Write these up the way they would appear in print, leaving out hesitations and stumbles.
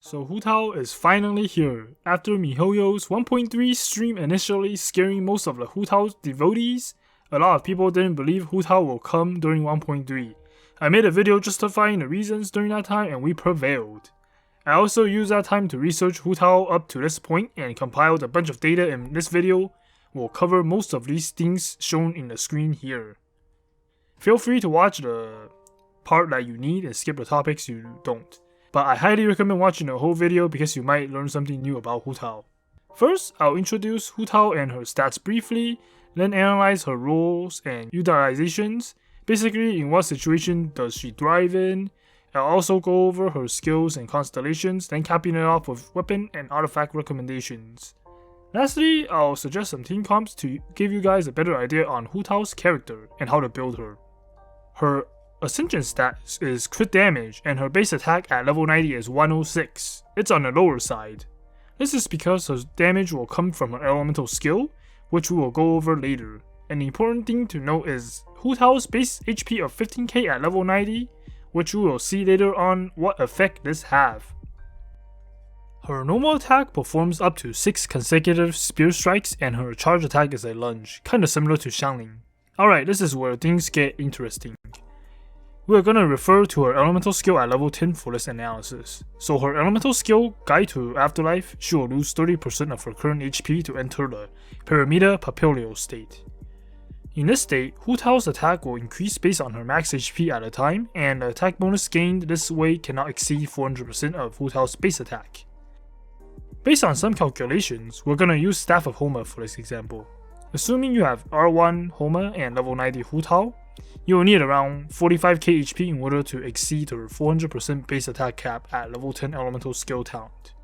So Hu Tao is finally here, after MiHoYo's 1.3 stream initially scaring most of the Hu Tao devotees. A lot of people didn't believe Hu Tao will come during 1.3. I made a video justifying the reasons during that time and we prevailed. I also used that time to research Hu Tao up to this point and compiled a bunch of data in this video. We'll cover most of these things shown in the screen here. Feel free to watch the part that you need and skip the topics you don't. But I highly recommend watching the whole video because you might learn something new about Hu Tao. First, I'll introduce Hu Tao and her stats briefly, then analyze her roles and utilizations. Basically, in what situation does she thrive in. I'll also go over her skills and constellations, then capping it off with weapon and artifact recommendations. Lastly, I'll suggest some team comps to give you guys a better idea on Hu Tao's character and how to build her. Her Ascension stats is crit damage and her base attack at level 90 is 106. It's on the lower side. This is because her damage will come from her elemental skill, which we will go over later. An important thing to note is Hu Tao's base HP of 15k at level 90, which we will see later on what effect this have. Her normal attack performs up to 6 consecutive spear strikes and her charge attack is a lunge, kinda similar to Xiangling. Alright, this is where things get interesting. We are going to refer to her elemental skill at level 10 for this analysis. So her elemental skill, Guide to Afterlife, she will lose 30% of her current HP to enter the Pyramida Papilio state. In this state, Hu Tao's attack will increase based on her max HP at a time, and the attack bonus gained this way cannot exceed 400% of Hu Tao's base attack. Based on some calculations, we're going to use Staff of Homa for this example. Assuming you have R1 Homa and level 90 Hu Tao, you will need around 45k HP in order to exceed her 400% base attack cap at level 10 elemental skill talent.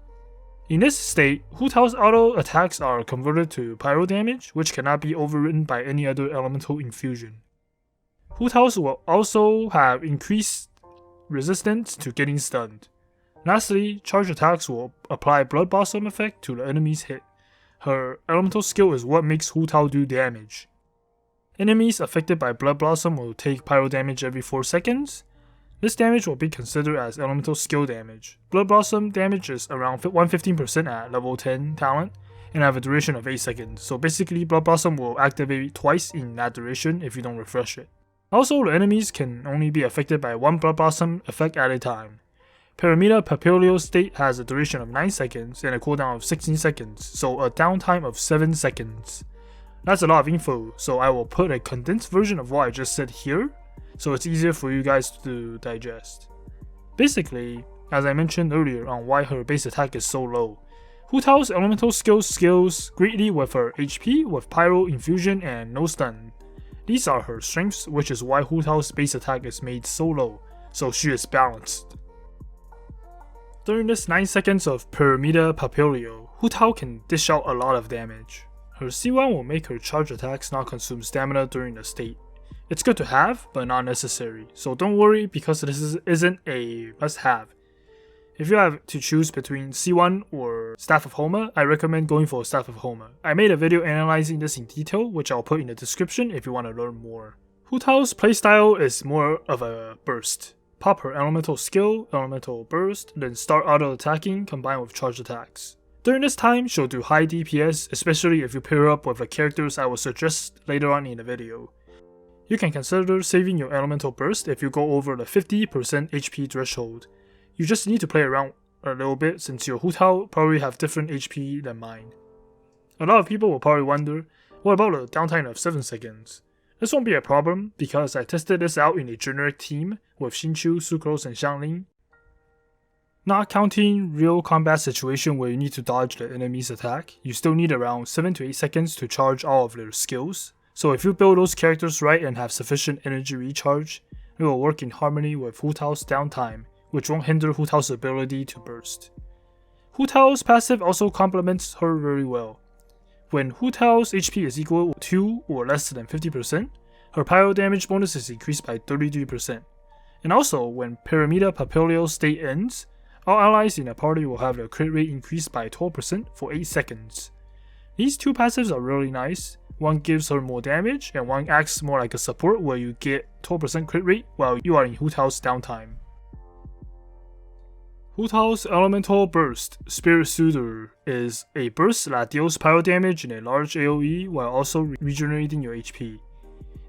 In this state, Hu Tao's auto attacks are converted to pyro damage, which cannot be overridden by any other elemental infusion. Hu Tao's will also have increased resistance to getting stunned. Lastly, charge attacks will apply Blood Blossom effect to the enemy's hit. Her elemental skill is what makes Hu Tao do damage. Enemies affected by Blood Blossom will take pyro damage every 4 seconds. This damage will be considered as elemental skill damage. Blood Blossom damage is around 115% at level 10 talent and have a duration of 8 seconds, so basically Blood Blossom will activate twice in that duration if you don't refresh it. Also, the enemies can only be affected by one Blood Blossom effect at a time. Pyramida Papilio state has a duration of 9 seconds and a cooldown of 16 seconds, so a downtime of 7 seconds. That's a lot of info, so I will put a condensed version of what I just said here, so it's easier for you guys to digest. Basically, as I mentioned earlier on why her base attack is so low, Hu Tao's elemental skill scales greatly with her HP with pyro infusion and no stun. These are her strengths, which is why Hu Tao's base attack is made so low, so she is balanced. During this 9 seconds of Pyramida Papilio, Hu Tao can dish out a lot of damage. Her C1 will make her charge attacks not consume stamina during the state. It's good to have, but not necessary, so don't worry because this isn't a must-have. If you have to choose between C1 or Staff of Homa, I recommend going for Staff of Homa. I made a video analyzing this in detail, which I'll put in the description if you want to learn more. Hu Tao's playstyle is more of a burst. Pop her elemental skill, elemental burst, then start auto-attacking combined with charge attacks. During this time, she'll do high DPS, especially if you pair up with the characters I will suggest later on in the video. You can consider saving your elemental burst if you go over the 50% HP threshold. You just need to play around a little bit since your Hu Tao probably have different HP than mine. A lot of people will probably wonder, what about a downtime of 7 seconds? This won't be a problem because I tested this out in a generic team with Xinqiu, Sucrose, and Xiangling. Not counting real combat situation where you need to dodge the enemy's attack, you still need around 7 to 8 seconds to charge all of their skills. So if you build those characters right and have sufficient energy recharge, it will work in harmony with Hu Tao's downtime, which won't hinder Hu Tao's ability to burst. Hu Tao's passive also complements her very well. When Hu Tao's HP is equal to or less than 50%, her pyro damage bonus is increased by 33%. And also, when Pyramida Papilio state ends, all allies in a party will have their crit rate increased by 12% for 8 seconds. These two passives are really nice. One gives her more damage, and one acts more like a support where you get 12% crit rate while you are in Hu Tao's downtime. HuTao's Elemental Burst Spirit Soother is a burst that deals pyro damage in a large AoE while also regenerating your HP.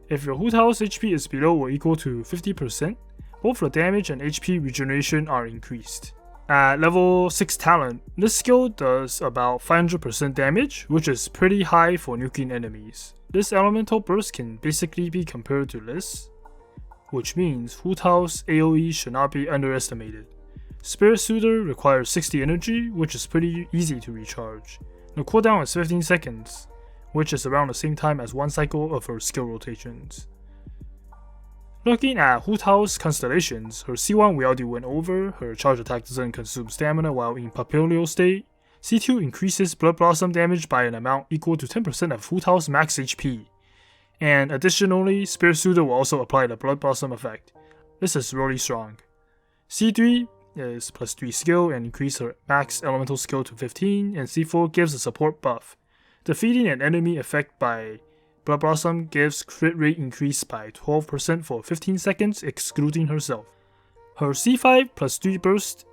If your HuTao's HP is below or equal to 50%, both the damage and HP regeneration are increased. At level 6 talent, this skill does about 500% damage, which is pretty high for nuking enemies. This elemental burst can basically be compared to this, which means HuTao's AoE should not be underestimated. Spirit Soother requires 60 energy, which is pretty easy to recharge. The cooldown is 15 seconds, which is around the same time as one cycle of her skill rotations. Looking at HuTao's Constellations, her C1 we already went over, her charge attack doesn't consume stamina while in Papilio state. C2 increases Blood Blossom damage by an amount equal to 10% of HuTao's max HP. And additionally, Spirit Soother will also apply the Blood Blossom effect. This is really strong. C3 is plus 3 skill and increase her max elemental skill to 15, and C4 gives a support buff. Defeating an enemy effect by Blood Blossom gives crit rate increase by 12% for 15 seconds, excluding herself. Her C5 plus 3 burst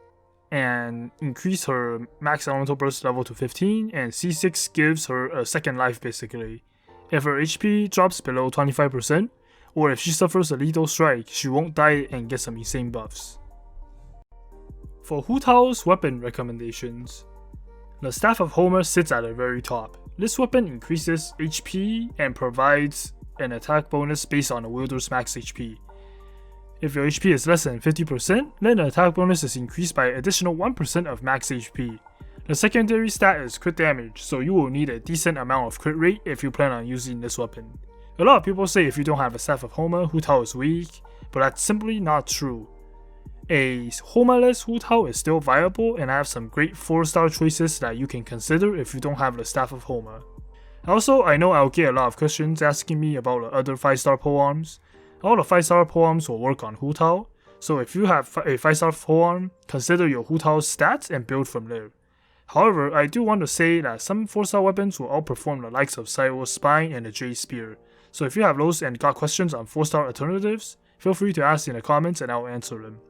and increase her max elemental burst level to 15, and C6 gives her a second life basically. If her HP drops below 25%, or if she suffers a lethal strike, she won't die and get some insane buffs. For HuTao's weapon recommendations, the Staff of Homer sits at the very top. This weapon increases HP and provides an attack bonus based on the wielder's max HP. If your HP is less than 50%, then the attack bonus is increased by an additional 1% of max HP. The secondary stat is crit damage, so you will need a decent amount of crit rate if you plan on using this weapon. A lot of people say if you don't have a Staff of Homer, HuTao is weak, but that's simply not true. A Homerless HuTao is still viable, and I have some great 4-star choices that you can consider if you don't have the Staff of Homer. Also, I know I'll get a lot of questions asking me about the other 5-star polearms. All the 5-star polearms will work on HuTao, so if you have a 5-star polearm, consider your HuTao's stats and build from there. However, I do want to say that some 4-star weapons will outperform the likes of Cyrus Spine and the Jade Spear, so if you have those and got questions on 4-star alternatives, feel free to ask in the comments and I'll answer them.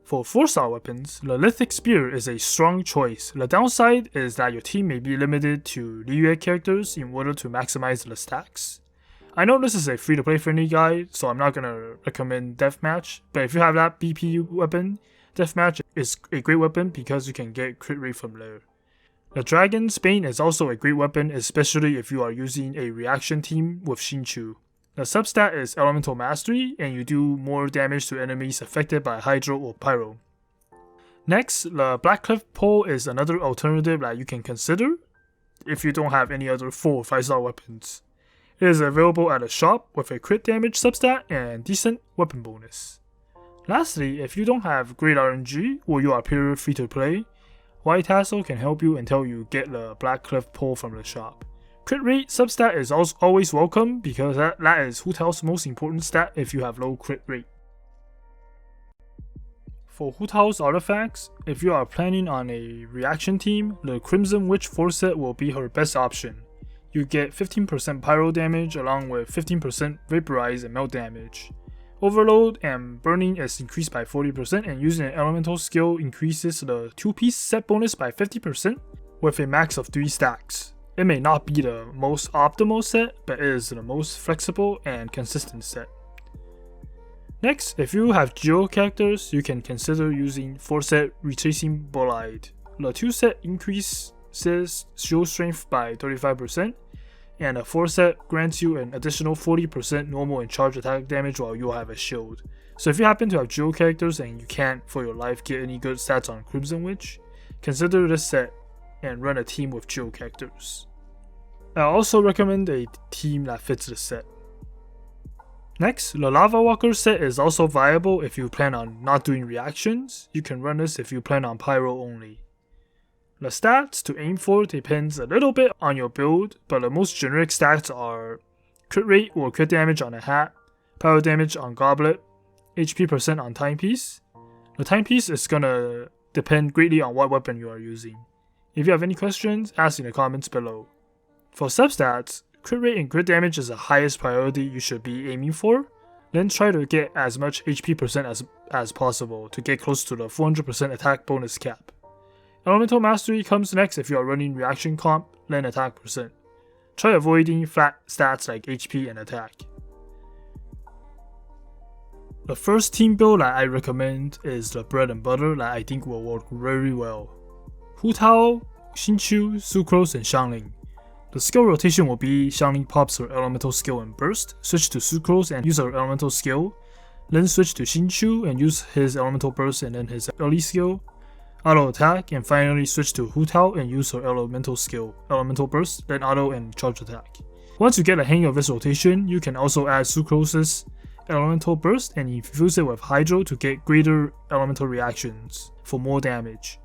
For 4-star weapons, the Lithic Spear is a strong choice. The downside is that your team may be limited to Liyue characters in order to maximize the stacks. I know this is a free-to-play friendly guide, so I'm not gonna recommend Deathmatch, but if you have that BP weapon, Deathmatch is a great weapon because you can get crit rate from there. The Dragon's Bane is also a great weapon, especially if you are using a reaction team with Xingqiu. The substat is Elemental Mastery, and you do more damage to enemies affected by Hydro or Pyro. Next, the Blackcliff Pole is another alternative that you can consider if you don't have any other 4 or 5-star weapons. It is available at a shop with a crit damage substat and decent weapon bonus. Lastly, if you don't have great RNG or you are pure free to play, White Tassel can help you until you get the Blackcliff Pole from the shop. Crit rate substat is always welcome because that is HuTao's most important stat if you have low crit rate. For HuTao's artifacts, if you are planning on a reaction team, the Crimson Witch 4 set will be her best option. You get 15% pyro damage along with 15% vaporize and melt damage. Overload and burning is increased by 40%, and using an elemental skill increases the 2-piece set bonus by 50% with a max of 3 stacks. It may not be the most optimal set, but it is the most flexible and consistent set. Next, if you have Geo characters, you can consider using 4-set Retracing Bolide. The 2-set increases shield strength by 35%, and a 4-set grants you an additional 40% normal and charge attack damage while you have a shield. So if you happen to have Geo characters and you can't for your life get any good stats on Crimson Witch, consider this set and run a team with Geo characters. I also recommend a team that fits the set. Next, the Lava Walker set is also viable if you plan on not doing reactions. You can run this if you plan on Pyro only. The stats to aim for depends a little bit on your build, but the most generic stats are crit rate or crit damage on a hat, pyro damage on goblet, HP % on timepiece. The timepiece is gonna depend greatly on what weapon you are using. If you have any questions, ask in the comments below. For substats, crit rate and crit damage is the highest priority you should be aiming for. Then try to get as much HP percent as possible to get close to the 400% attack bonus cap. Elemental Mastery comes next if you are running reaction comp, then attack percent. Try avoiding flat stats like HP and attack. The first team build that I recommend is the bread and butter that I think will work very well. Hu Tao, Xingqiu, Sucrose, and Xiangling. The skill rotation will be Xiangling pops her elemental skill and burst, switch to Sucrose and use her elemental skill, then switch to Xingqiu and use his elemental burst and then his early skill, auto attack, and finally switch to Hu Tao and use her elemental skill, elemental burst, then auto and charge attack. Once you get a hang of this rotation, you can also add Sucrose's elemental burst and infuse it with Hydro to get greater elemental reactions for more damage.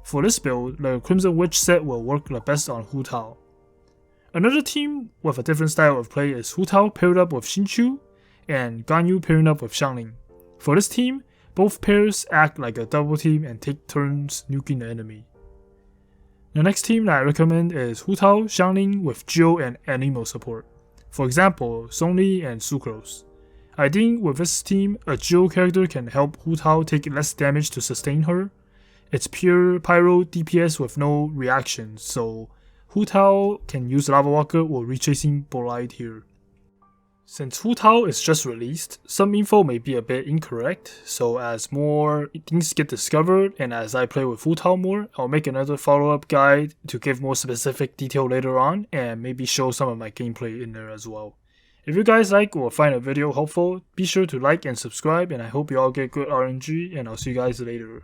For this build, the Crimson Witch set will work the best on Hu Tao. Another team with a different style of play is Hu Tao paired up with Xingqiu and Ganyu pairing up with Xiangling. For this team, both pairs act like a double team and take turns nuking the enemy. The next team that I recommend is Hu Tao, Xiangling with Geo and Anemo support. For example, Songli and Sucrose. I think with this team, a Geo character can help Hu Tao take less damage to sustain her. It's pure Pyro DPS with no reactions, so Hu Tao can use Lava Walker or Retracing Bolide here. Since Hu Tao is just released, some info may be a bit incorrect, so as more things get discovered and as I play with Hu Tao more, I'll make another follow-up guide to give more specific detail later on and maybe show some of my gameplay in there as well. If you guys like or find a video helpful, be sure to like and subscribe, and I hope you all get good RNG, and I'll see you guys later.